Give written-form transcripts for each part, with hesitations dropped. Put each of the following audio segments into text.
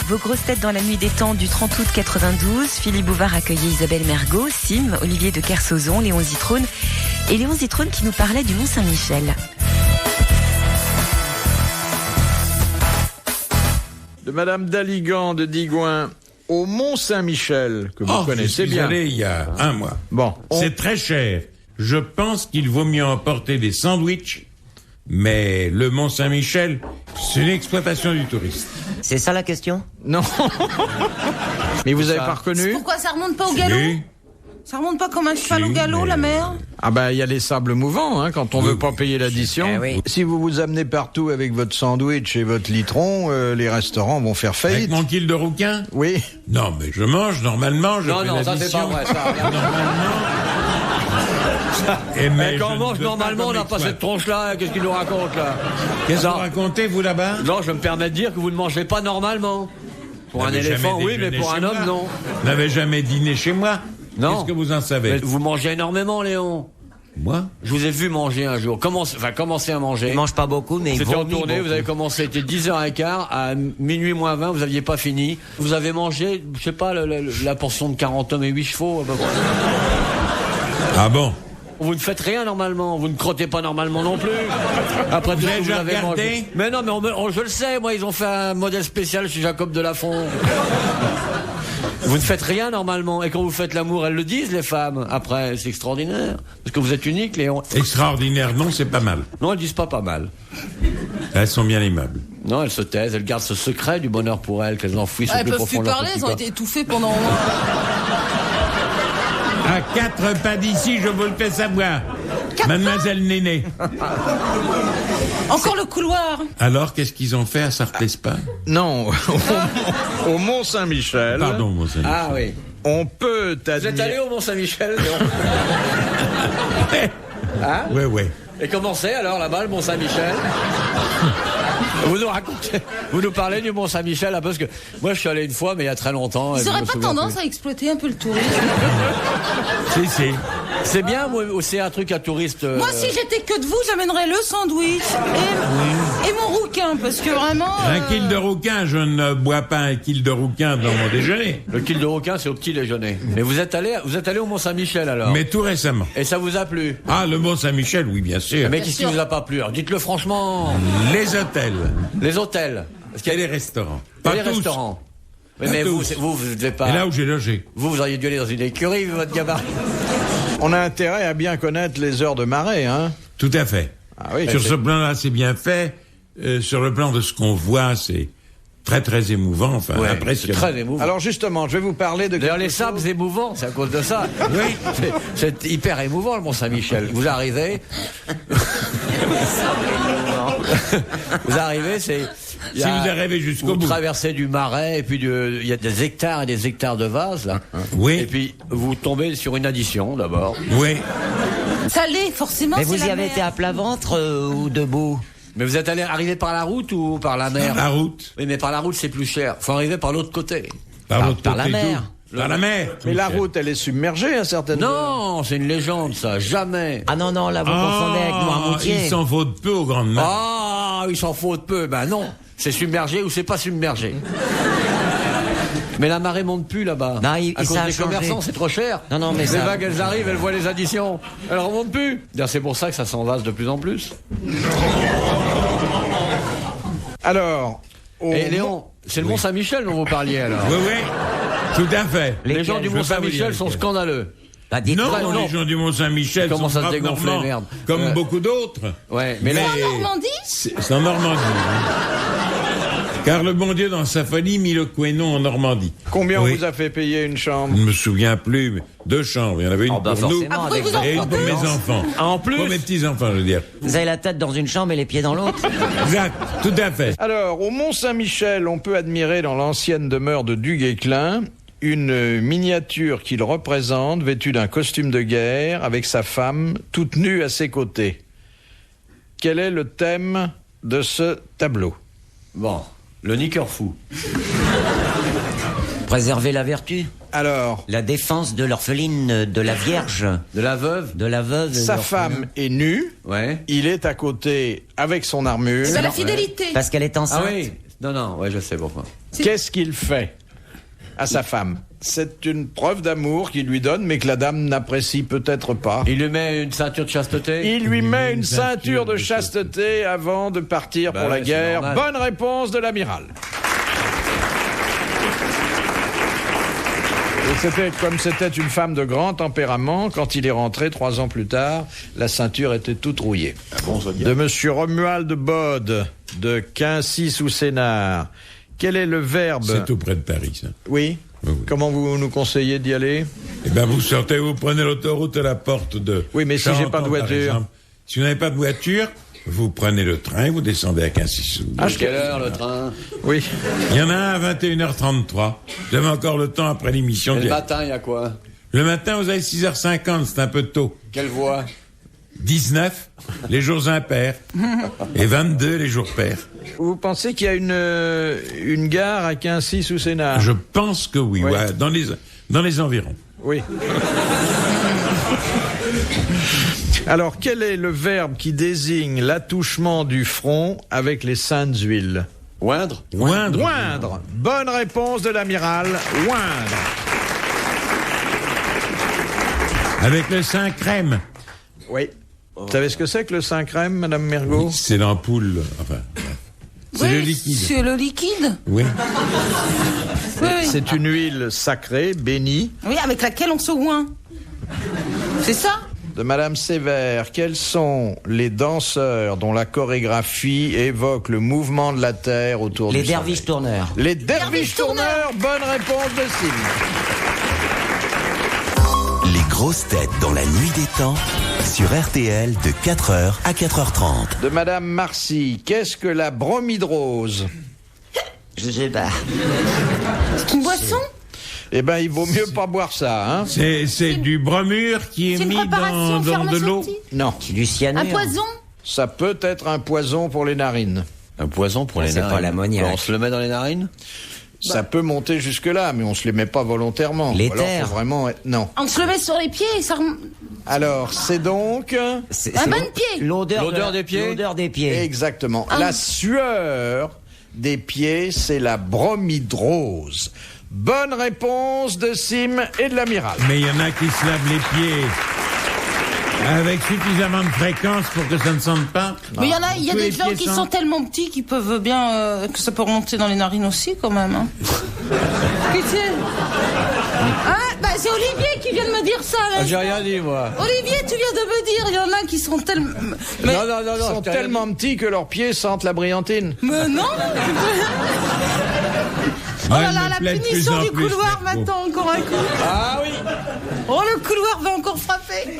Vos grosses têtes dans la nuit des temps du 30 août 92. Philippe Bouvard accueillait Isabelle Mergo, Sim, Olivier de Kersauzon, Léon Zitrone. Et Léon Zitrone qui nous parlait du Mont-Saint-Michel. De Madame Daligan de Digoin au Mont-Saint-Michel, que vous connaissez bien. Allé il y a un mois. Bon, C'est très cher. Je pense qu'il vaut mieux emporter des sandwichs, mais le Mont-Saint-Michel, c'est une exploitation du tourisme. C'est ça la question? Non. Mais vous avez pas reconnu? Pourquoi ça remonte pas au galop? Oui. Ça remonte pas comme un cheval Si, au galop, mais- la mer? Ah ben, il y a les sables mouvants, hein, quand on veut pas payer l'addition. Eh oui. Si vous vous amenez partout avec votre sandwich et votre litron, les restaurants vont faire Avec faillite. mon kill de rouquin? Oui. Non, mais je mange normalement, je fais Non, ça c'est l'addition. pas vrai, ça. Et mais Quand je on ne mange veux normalement, pas on n'a comme pas cette exploit. tronche-là. Qu'est-ce qu'il nous raconte, là? Qu'est-ce que Non. vous racontez, vous, là-bas? Non, je me permets de dire que vous ne mangez pas normalement. Pour Vous un n'avez éléphant, jamais oui, mais déjeuné pour chez un homme, moi. non. Vous n'avez jamais dîné chez moi? Non. Qu'est-ce que vous en savez? Mais vous mangez énormément, Léon. Moi? Je vous ai vu manger un jour. Commencer à manger. Il mange pas beaucoup, mais il C'était en vomit tournée, beaucoup. vous avez commencé, c'était 10h15, à minuit moins 20, vous aviez pas fini. Vous avez mangé, je sais pas, la portion de 40 hommes et 8 chevaux, à peu près. Ah bon? Vous ne faites rien normalement, vous ne crottez pas normalement non plus. Après tout Vous ce avez que déjà avez regardé? mangé. Mais non, mais je le sais, moi, ils ont fait un modèle spécial chez Jacob Delafont. Vous ne faites rien normalement, et quand vous faites l'amour, elles le disent, les femmes. Après, c'est extraordinaire. Parce que vous êtes unique, Léon. Extraordinaire, non, c'est pas mal. Non, elles disent pas mal. Elles sont bien aimables. Non, elles se taisent, elles gardent ce secret du bonheur pour elles, qu'elles enfouissent au Elles plus peuvent profond plus de leur parler, petit elles ont corps. été étouffées pendant... À 4 pas d'ici, je vous le fais savoir. Mademoiselle Néné. Encore le couloir. Alors, qu'est-ce qu'ils ont fait à Sarthe-Espagne? Non, au Mont-Saint-Michel, Pardon, mon ami. Ah oui. on peut Vous êtes allé admirer... au Mont-Saint-Michel, Léon? Hein? Ouais, ouais. Et comment c'est alors là-bas, le Mont-Saint-Michel? Vous nous racontez, vous nous parlez du Mont-Saint-Michel, parce que moi je suis allé une fois, mais il y a très longtemps. et Ils je auraient me pas souviens tendance plus. à exploiter un peu le tourisme? Si. C'est bien, moi, c'est un truc à touriste. Moi, si j'étais que de vous, j'amènerais le sandwich et mon rouquin, parce que vraiment... Un kill de rouquin, je ne bois pas un kill de rouquin dans mon déjeuner. Le kill de requin, c'est au petit déjeuner. Mais vous êtes allé au Mont-Saint-Michel alors? Mais tout récemment. Et ça vous a plu? Ah, le Mont-Saint-Michel, oui, bien sûr. Mais qu'est-ce qui vous a pas plu? Alors, dites-le franchement. Les hôtels Les hôtels. Parce qu'il et y a les restaurants. et Pas les tous. restaurants. Oui, Pas mais vous, tous. vous devez pas. Et là où j'ai logé. Vous auriez dû aller dans une écurie, vu votre gabarit. On a intérêt à bien connaître les heures de marée, hein. Tout à fait. Ah oui, Sur c'est- ce plan-là, c'est bien fait. Sur le plan de ce qu'on voit, c'est très, très émouvant. Enfin, Ouais, c'est impressionnant. très émouvant. Alors justement, je vais vous parler de... D'ailleurs, quelque les sables chose- émouvants, c'est à cause de ça. Oui. C'est hyper émouvant, le Mont-Saint-Michel. Vous arrivez. Vous arrivez, c'est. il y Si a- vous arrivez jusqu'au vous bout. traversez du marais, et puis il y a des hectares et des hectares de vases, là. Oui. Et puis, vous tombez sur une addition, d'abord. Oui. Salé, forcément, Mais c'est vous la y avez mer. été à plat ventre ou debout? Mais vous êtes arrivé par la route ou par la mer? La route. Oui, mais par la route, c'est plus cher. Faut arriver par l'autre côté. Par l'autre par côté. la mer. tout. Par la mer. Mais la route, elle est submergée à certaines heures. Non, c'est une légende, ça. Jamais. Ah non, là, vous confondez avec Noirmoutier. Il s'en faut de peu aux grandes mers. Ah, il s'en faut de peu. Ben non. C'est submergé ou c'est pas submergé. Mais la marée monte plus là-bas. Non, à ça cause a des changé. commerçants, c'est trop cher. Non, mais les ça- vagues, elles arrivent, elles voient les additions. Elles remontent plus. Bien, c'est pour ça que ça s'envase de plus en plus. Alors... Et Léon, c'est le Mont-Saint-Michel dont vous parliez alors. Oui, oui. Tout à fait. Les gens du Je veux pas vous Mont-Saint-Michel dire sont lesquels. scandaleux. Bah, dites Non, non. les gens du Mont-Saint-Michel Comment sont ça se braves dégonfle, normands, merde. comme beaucoup d'autres. Ouais, mais là, En Normandie? C'est en Normandie. Car le bon Dieu, dans sa folie, mit le Quénon en Normandie. Combien Oui. on vous a fait payer une chambre? Je ne me souviens plus, mais 2 chambres. Il y en avait une Oh, bah, pour nous forcément, Après, avec vous en et une pour mes prenez. enfants. en plus. Pour mes petits-enfants, je veux dire. Vous avez la tête dans une chambre et les pieds dans l'autre? Exact, tout à fait. Alors, au Mont-Saint-Michel, on peut admirer dans l'ancienne demeure de Duguesclin une miniature qu'il représente, vêtue d'un costume de guerre, avec sa femme, toute nue à ses côtés. Quel est le thème de ce tableau? Bon, le niqueur fou. Préserver la vertu. Alors, La défense de l'orpheline, de la vierge, De la veuve. de la veuve. de sa l'orphelin. femme est nue, Ouais. il est à côté avec son armure. C'est la fidélité. Parce qu'elle est enceinte. Ah oui. Non, ouais, je sais pourquoi. Qu'est-ce qu'il fait à sa femme? C'est une preuve d'amour qu'il lui donne, mais que la dame n'apprécie peut-être pas. Il lui met une ceinture de chasteté. Il lui met une ceinture de chasteté avant de partir pour la guerre. Bonne réponse de l'amiral. Et comme c'était une femme de grand tempérament, quand il est rentré 3 ans plus tard, la ceinture était toute rouillée. De monsieur Romuald de Bode, de Quincy sous Sénart. Quel est le verbe? C'est tout près de Paris, ça. Oui. Oui. Comment vous nous conseillez d'y aller? Eh ben, vous sortez, vous prenez l'autoroute à la porte de... Oui, mais si j'ai pas de Charenton, par voiture. exemple. Si vous n'avez pas de voiture, vous prenez le train, vous descendez à Quincy-sous. À quelle heure le train? Oui. Il y en a un à 21h33. Vous avez encore le temps après l'émission. Et le matin, il y a quoi? Le matin, vous avez 6h50, c'est un peu tôt. Quelle voix? 19, les jours impairs. Et 22, les jours pairs. Vous pensez qu'il y a une gare à Quincy sous Sénart? Je pense que oui, Oui. ouais, dans les environs. Oui. Alors, quel est le verbe qui désigne l'attouchement du front avec les saintes huiles? Oindre? Oindre. Oindre. Bonne réponse de l'amiral. Oindre. Avec le Saint-Crème. Oui. Vous savez ce que c'est que le Saint-Crème, Madame Mergot? C'est l'ampoule, enfin, c'est le liquide. C'est le liquide. Oui. Oui. C'est une huile sacrée, bénie. Oui, avec laquelle on se oint. C'est ça? De Madame Sévère, quels sont les danseurs dont la chorégraphie évoque le mouvement de la terre autour Les du soleil? derviches tourneurs. Les derviches tourneurs. Bonne réponse de Sim. Les grosses têtes dans la nuit des temps sur RTL de 4h à 4h30. De Madame Marcy, qu'est-ce que la bromidrose? Je sais pas. C'est une boisson? Eh ben, il vaut mieux pas boire ça, hein? C'est du bromure qui est C'est une mis préparation dans de l'eau. pharmaceutique? Non. C'est du cyanure. Un poison? Ça peut être un poison pour les narines. Un poison pour les C'est narines. pas l'ammoniaque. On se le met dans les narines? Ça peut monter jusque-là, mais on se les met pas volontairement. L'éther. Alors, faut vraiment être... Non. On se le met sur les pieds et ça Alors, c'est donc... C'est Un bain de pied. L'odeur des pieds. L'odeur des pieds. Exactement. La sueur des pieds, c'est la bromidrose. Bonne réponse de Sim et de l'amiral. Mais il y en a qui se lavent les pieds avec suffisamment de fréquence pour que ça ne sente pas. Mais il y a Tous des les gens pieds qui sentent. sont tellement petits qu'ils peuvent bien que ça peut remonter dans les narines aussi quand même. Hein. Qu'est-ce que c'est? Ah, bah c'est Olivier qui vient de me dire ça. Là. J'ai rien dit, moi. Olivier, tu viens de me dire, il y en a qui sont tellement... Mais Non, Ils sont tellement petits que leurs pieds sentent la brillantine. non. Oh Ah, là il là, me la plaît de punition plus en du plus, couloir Mergo. m'attend encore un coup. Ah oui. Oh, le couloir va encore frapper.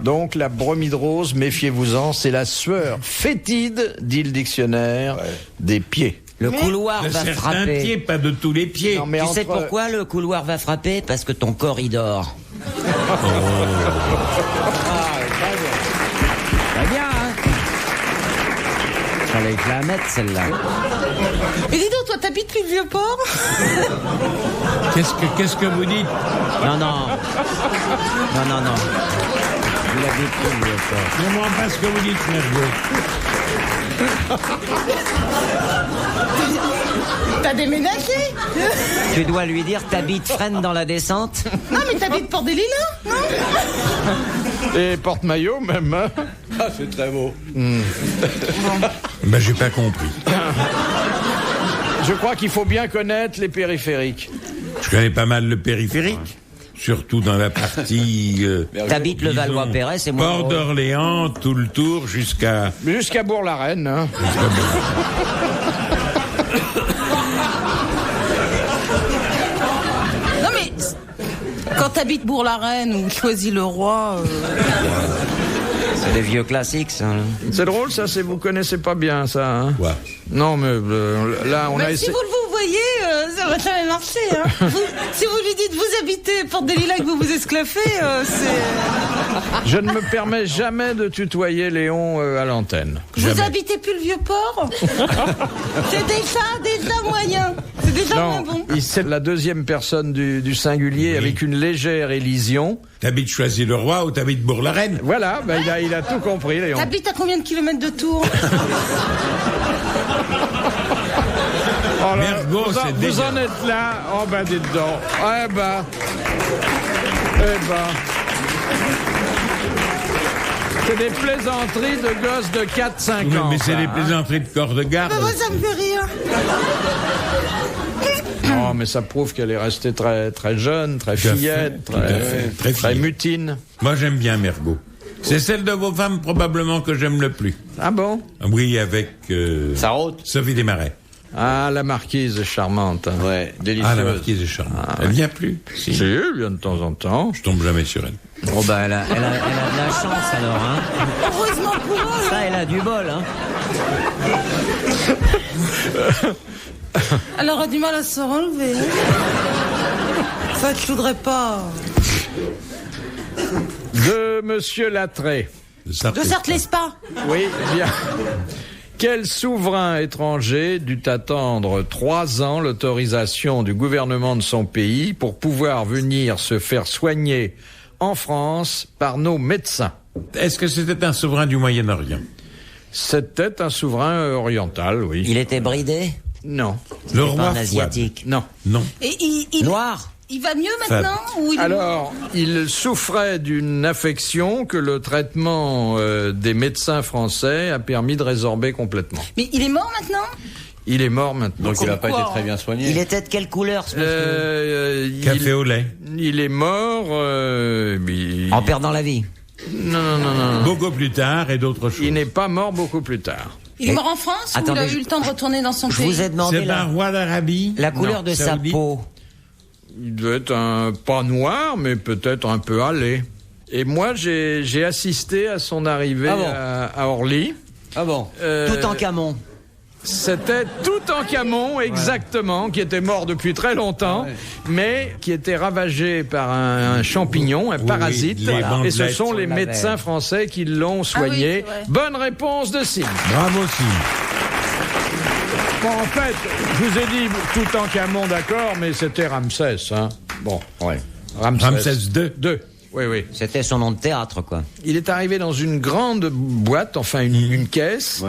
Donc, la bromidrose, méfiez-vous-en, c'est la sueur fétide, dit le dictionnaire, des pieds. Le couloir De va certains frapper. pieds, pas de tous les pieds. Non, mais Tu sais entre- pourquoi le couloir va frapper? Parce que ton corps y dort. Très bien, hein? Fallait que je la mette, celle-là. Et dis donc, toi, t'habites plus le Vieux-Port? Qu'est-ce que vous dites? Non. Vous l'avez plus, le Vieux-Port. Je comprends pas ce que vous dites, Mergo. T'as déménagé? Tu dois lui dire t'habites Fresnes dans la descente. Non, mais t'habites Port des Lilas, non? Et porte-maillot, même, hein? Ah, c'est très beau. Ben, j'ai pas compris. Je crois qu'il faut bien connaître les périphériques. Je connais pas mal le périphérique. Surtout dans la partie... T'habites le disons, Valois-Perret, c'est moins Port drôle. d'Orléans, tout le tour jusqu'à... Jusqu'à Bourg-la-Reine, hein? Non, mais quand t'habites Bourg-la-Reine ou Choisy-le-Roi... C'est des vieux classiques, ça. C'est drôle, ça, vous connaissez pas bien, ça, hein? Ouais. Non, mais là, on a Mais si essayé... vous le voyez, ça va jamais marcher. Hein. Si vous lui dites vous habitez Porte des Lilas et que vous vous esclaffez, c'est... Je ne me permets jamais de tutoyer Léon à l'antenne. Vous habitez plus le Vieux-Port? C'est déjà moyen. C'est déjà moins bon. C'est la deuxième personne du singulier avec une légère élision. T'habites Choisy-le-Roi ou t'habites Bourg-la-Reine? Voilà, il a tout compris, Léon. T'habites à combien de kilomètres de Tours? Oh là, Mergo, c'est vous dégueulasse. en êtes là? Oh ben, dites donc. Eh ben. C'est des plaisanteries de gosses de 4-5 ans. Mais c'est ça, des hein. plaisanteries de corps de garde. Moi, ça me fait rire. Oh, mais ça prouve qu'elle est restée très, très jeune, très Tout à fait, fillette, tout à fait, très très fillette. mutine. Moi, j'aime bien Mergo. C'est celle de vos femmes, probablement, que j'aime le plus. Ah bon? Oui, avec Sarraute. Sophie Desmarais. Ah, la marquise est charmante. Hein. Ouais, délicieuse. Ah, la marquise est charmante. Elle vient plus? Si. Si, elle vient de temps en temps. Je tombe jamais sur elle. Oh bah elle a de la chance alors, hein. Heureusement pour eux. Ça, elle a du bol, hein. Elle aura du mal à se relever. En fait, je voudrais pas. De Monsieur Lattré. De Sarthe-les-Spas. Oui, bien. Quel souverain étranger dut attendre 3 ans l'autorisation du gouvernement de son pays pour pouvoir venir se faire soigner en France par nos médecins? Est-ce que c'était un souverain du Moyen-Orient? C'était un souverain oriental, oui. Il était bridé? Non. Le Pas roi un Fouad? asiatique. Non. Non. Et il Noir? Il va mieux maintenant ou il... Alors, il souffrait d'une affection que le traitement des médecins français a permis de résorber complètement. Mais il est mort maintenant? Il est mort maintenant. Donc il n'a pas été Pourquoi très bien soigné. Il était de quelle couleur, ce monsieur? Café au lait. Il est mort... En perdant la vie. Non. Beaucoup plus tard et d'autres choses. Il n'est pas mort beaucoup plus tard. Il est mort en France ou il Attendez, a eu le temps de retourner dans son Je pays? vous ai demandé C'est un roi d'Arabie? la couleur de sa Saoudite. peau. Il devait être pas noir, mais peut-être un peu hâlé. Et moi, j'ai assisté à son arrivée Ah bon à Orly. Ah bon? Tout en camon. C'était Toutankhamon, exactement, qui était mort depuis très longtemps, mais qui était ravagé par un champignon, un parasite. les Et ce bandelettes. sont les médecins français qui l'ont soigné. c'est vrai. Bonne réponse de Sim. Bravo, Sim. Bon, en fait, je vous ai dit Toutankhamon, d'accord, mais c'était Ramsès. Hein. Bon, ouais. Ramsès II. Oui. C'était son nom de théâtre, quoi. Il est arrivé dans une grande boîte, enfin une caisse,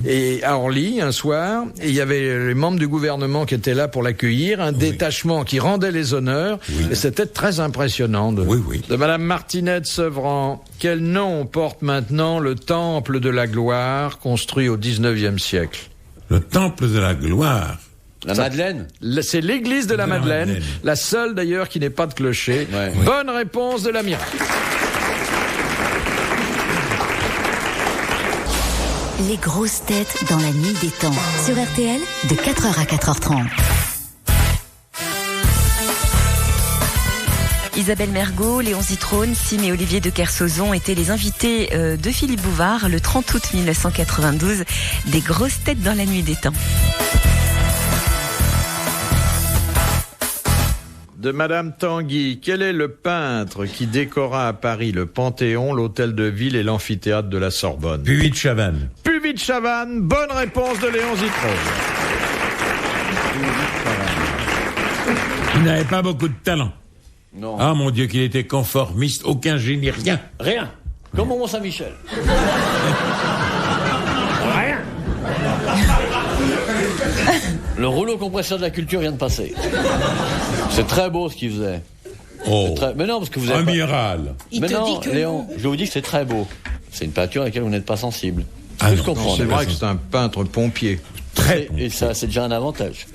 et à Orly un soir, et il y avait les membres du gouvernement qui étaient là pour l'accueillir, un détachement qui rendait les honneurs, et c'était très impressionnant de Madame Martinette Sevran. Quel nom porte maintenant le Temple de la Gloire, construit au 19e siècle? Le Temple de la Gloire. La Madeleine? C'est l'église de la Madeleine, Madeleine. la seule d'ailleurs qui n'ait pas de clocher. Ouais. Bonne réponse de l'amiral. Les grosses têtes dans la nuit des temps. Sur RTL, de 4h à 4h30. Isabelle Mergo, Léon Zitrone, Sim et Olivier de Kersauzon étaient les invités de Philippe Bouvard le 30 août 1992 des grosses têtes dans la nuit des temps. De Madame Tanguy, quel est le peintre qui décora à Paris le Panthéon, l'Hôtel de Ville et l'amphithéâtre de la Sorbonne? Puvis de Chavannes. Puvis de Chavannes, bonne réponse de Léon Zitrone. Il n'avait pas beaucoup de talent. Non. Ah mon Dieu, qu'il était conformiste, aucun génie, rien. Rien. Comme au Mont-Saint-Michel. Rien. Le rouleau compresseur de la culture vient de passer. C'est très beau ce qu'il faisait. Oh, Mais non, parce que vous avez pas... amiral. Il Mais te non, dit que Léon, je vous dis que c'est très beau. C'est une peinture à laquelle vous n'êtes pas sensible. Ah Je non, comprends. C'est vrai d'accord. que c'est un peintre pompier. Très Et ça, c'est déjà un avantage.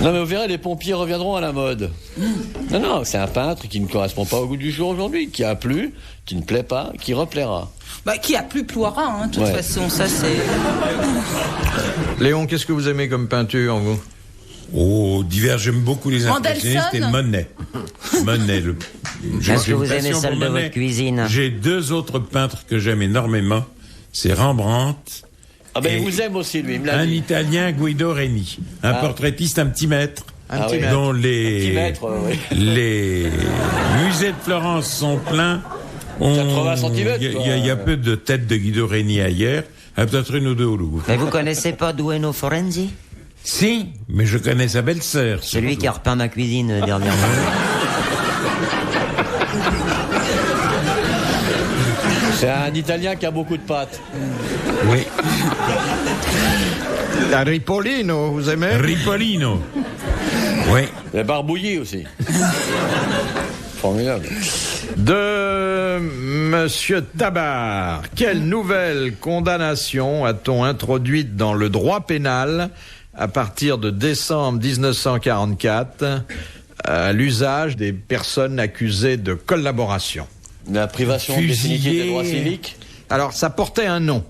Non, mais vous verrez, les pompiers reviendront à la mode. Non, c'est un peintre qui ne correspond pas au goût du jour aujourd'hui, qui a plu, qui ne plaît pas, qui replaira. Bah, qui a plus ploiera, hein, de toute Ouais. façon, ça c'est... Léon, qu'est-ce que vous aimez comme peinture, vous? Oh, divers, j'aime beaucoup les impressionnistes et Mendelssohn. Monet. Monet, j'ai Est-ce que une vous aimez passion celle pour de Monet. votre cuisine? J'ai 2 autres peintres que j'aime énormément. C'est Rembrandt. Ah ben, Et il vous aime aussi, lui, il me l'a Un dit. Italien, Guido Reni. Un portraitiste, un petit maître. Un petit mètre. dont Petit mètre, oui. les musées de Florence sont pleins. 80 centimètres, Il y a peu de têtes de Guido Reni ailleurs. Peut-être une ou deux au Louvre. Mais vous connaissez pas Dueno Forenzi? Si, mais je connais sa belle-sœur. Celui qui a repeint ma cuisine dernièrement. C'est un Italien qui a beaucoup de pâtes. Oui. La Ripolino, vous aimez? Ripolino. Oui. La barbouillie aussi. Formidable. De Monsieur Tabar, quelle nouvelle condamnation a-t-on introduite dans le droit pénal à partir de décembre 1944 à l'usage des personnes accusées de collaboration? La privation définitive des droits civiques. Alors, ça portait un nom.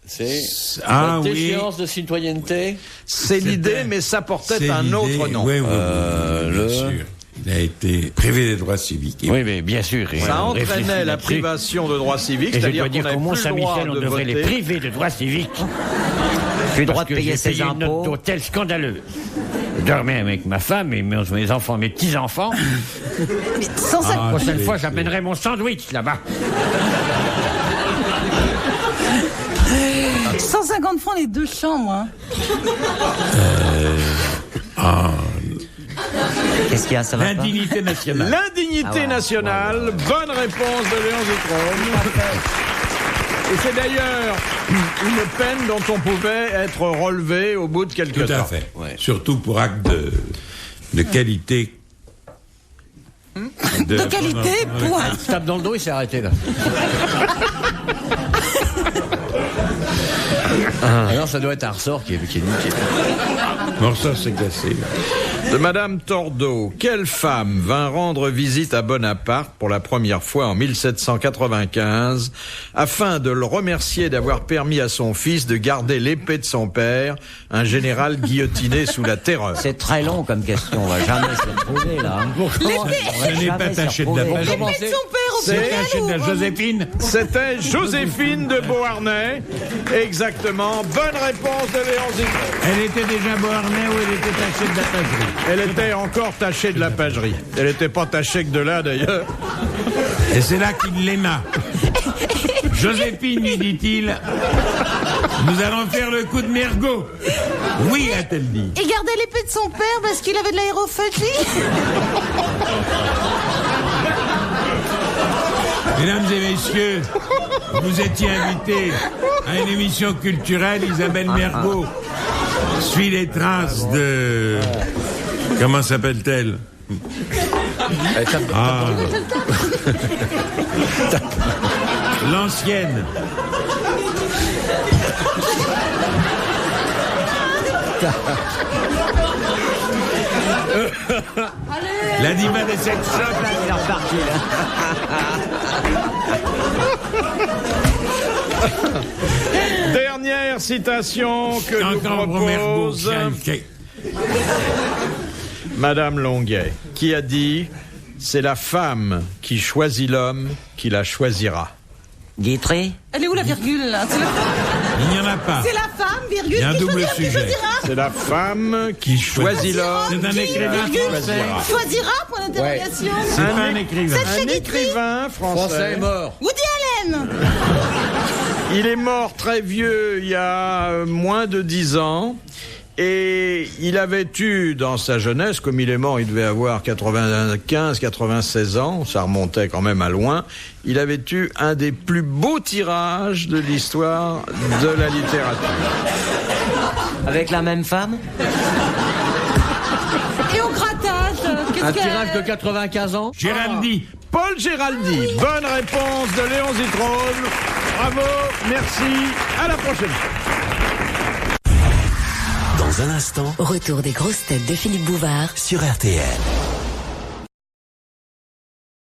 C'est Ah oui. déchéance de citoyenneté. C'est l'idée, mais ça portait un autre nom. Oui, bien sûr. Il a été privé des droits civiques. Oui, mais bien sûr. Ça entraînait la privation de droits civiques, Et je c'est-à-dire dois dire qu'on qu'au n'avait plus le droit Mont-Saint-Michel, on de devrait les voter. priver de droits civiques. Plus le droit Parce de que payer j'ai ses payé une note impôts. d'hôtel scandaleuse. Je dormais avec ma femme et mes enfants, mes petits-enfants. Mais 150... Ah, Prochaine c'est- fois, j'amènerai mon sandwich là-bas. 150 francs les 2 chambres. Hein. Qu'est-ce qu'il y a, ça va pas? L'indignité nationale. L'indignité Ah ouais. nationale, bonne réponse de Léon Zitrone. Et c'est d'ailleurs une peine dont on pouvait être relevé au bout de quelques Tout temps. à fait. Ouais. Surtout pour acte de qualité. De qualité, point. Il se tape dans le dos, il s'est arrêté là. Alors ça doit être un ressort qui est niqué. Bon, ça, c'est glacé. De Madame Tordeau, quelle femme vint rendre visite à Bonaparte pour la première fois en 1795 afin de le remercier d'avoir permis à son fils de garder l'épée de son père, un général guillotiné sous la terreur? C'est très long comme question, on va jamais se retrouver là. Ce n'est pas taché de la L'épée de son belle. père au C'est Père taché de la Louvre. Joséphine. C'était Joséphine de Beauharnais. Exactement. Bonne réponse de Léon Zitrone. Elle était déjà Beauharnais ou elle était tachée de la pagerie? Elle était encore tachée de la pagerie. Elle n'était pas tachée que de là, d'ailleurs. Et c'est là qu'il l'aima. Joséphine, lui dit-il, nous allons faire le coup de Mergot. Oui, a-t-elle dit. Il gardait l'épée de son père parce qu'il avait de l'aérophagie. Mesdames et messieurs, vous étiez invités à une émission culturelle. Isabelle Mergot suit les traces de... Comment s'appelle-t-elle? Ah. L'ancienne. La diva des sex shops. Il est reparti là. Dernière citation que nous Encore Mergot. propose Madame Longuet, qui a dit « C'est la femme qui choisit l'homme qui la choisira Guitry? Elle est où la virgule là? Il n'y en a pas. C'est la femme, virgule, Il y a un qui double choisira, qui sujet. choisira. ». C'est la femme qui choisit l'homme. C'est un Qui, écrivain virgule, français. Choisira, point d'interrogation. C'est pas un écrivain. C'est Un chez écrivain Français français. est mort. Woody Allen. Il est mort très vieux, il y a moins de 10 ans. Et il avait eu, dans sa jeunesse, comme il est mort, il devait avoir 95, 96 ans, ça remontait quand même à loin, il avait eu un des plus beaux tirages de l'histoire de la littérature. Avec la même femme? Et au grattage, qu'est-ce Un que... tirage de 95 ans. Géraldi. Paul Géraldi, bonne réponse de Léon Zitrone. Bravo, merci, à la prochaine. Dans un instant, Retour des grosses têtes de Philippe Bouvard sur RTL.